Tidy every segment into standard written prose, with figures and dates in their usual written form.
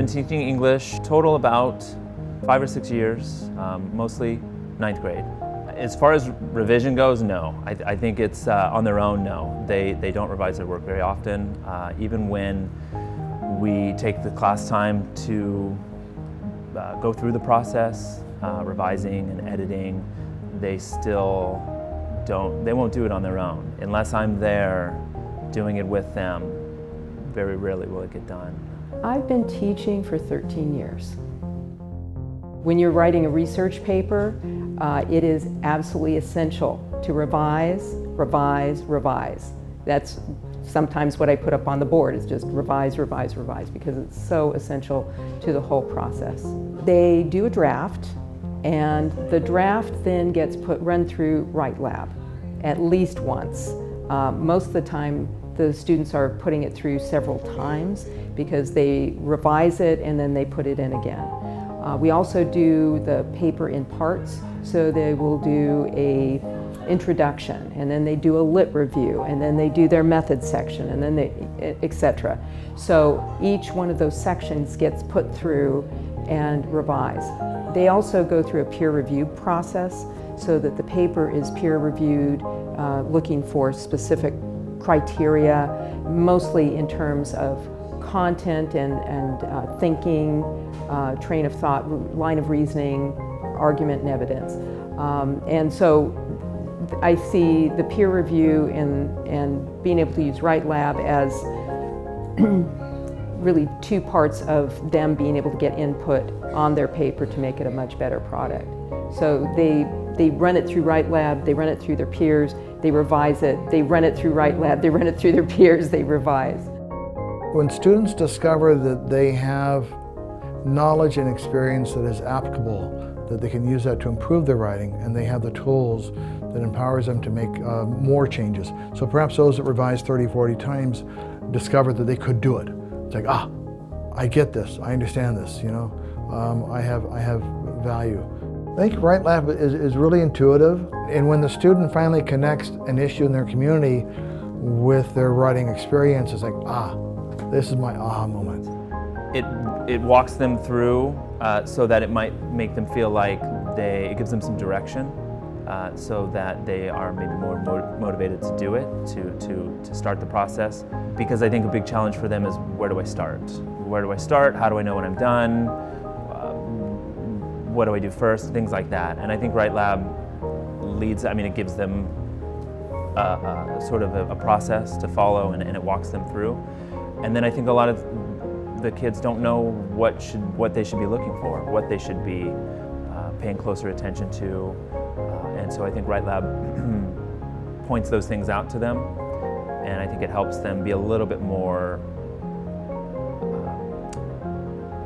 been teaching English total about 5 or 6 years, mostly 9th grade. As far as revision goes, no. I think it's on their own, no. They don't revise their work very often. Even when we take the class time to go through the process, revising and editing, they still they won't do it on their own. Unless I'm there doing it with them, very rarely will it get done. I've been teaching for 13 years. When you're writing a research paper, it is absolutely essential to revise, revise, revise. That's sometimes what I put up on the board is just revise, revise, revise, because it's so essential to the whole process. They do a draft, and the draft then gets run through WriteLab at least once. Most of the time, the students are putting it through several times because they revise it and then they put it in again. We also do the paper in parts, so they will do a introduction, and then they do a lit review, and then they do their method section, and then they, etc. So each one of those sections gets put through and revised. They also go through a peer review process so that the paper is peer reviewed, looking for specific criteria, mostly in terms of content and thinking, train of thought, line of reasoning, argument and evidence. And so I see the peer review and being able to use WriteLab as really two parts of them being able to get input on their paper to make it a much better product. So they run it through WriteLab, they run it through their peers, they revise it, they run it through WriteLab, they run it through their peers, they revise. When students discover that they have knowledge and experience that is applicable, that they can use that to improve their writing, and they have the tools that empowers them to make more changes. So perhaps those that revise 30, 40 times discover that they could do it. It's like, I get this, I understand this, you know, I have value. I think WriteLab is really intuitive, and when the student finally connects an issue in their community with their writing experience, it's like, this is my aha moment. It walks them through so that it might make them feel like it gives them some direction, so that they are maybe more motivated to do it, to start the process. Because I think a big challenge for them is, where do I start? Where do I start? How do I know when I'm done? What do I do first? Things like that. And I think WriteLab leads, it gives them sort of a process to follow, and it walks them through. And then I think a lot of the kids don't know what they should be looking for, what they should be paying closer attention to. And so I think WriteLab points those things out to them, and I think it helps them be a little bit more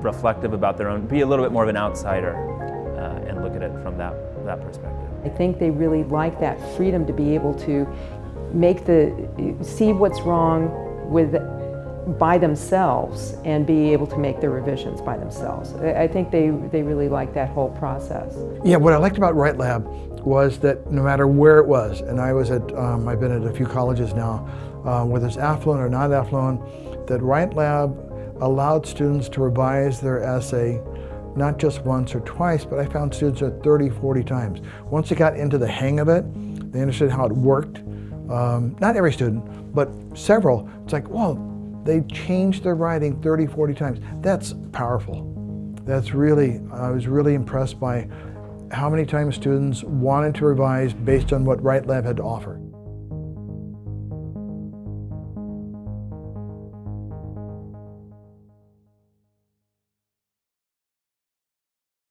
reflective about their own, be a little bit more of an outsider, and look at it from that perspective. I think they really like that freedom to be able to see what's wrong by themselves and be able to make their revisions by themselves. I think they really like that whole process. Yeah, what I liked about WriteLab was that no matter where it was, and I've been at a few colleges now, whether it's affluent or not affluent, that WriteLab allowed students to revise their essay not just once or twice, but I found students at 30, 40 times. Once they got into the hang of it, they understood how it worked. Not every student, but several. It's like, whoa, they changed their writing 30, 40 times. That's powerful. I was really impressed by how many times students wanted to revise based on what WriteLab had to offer.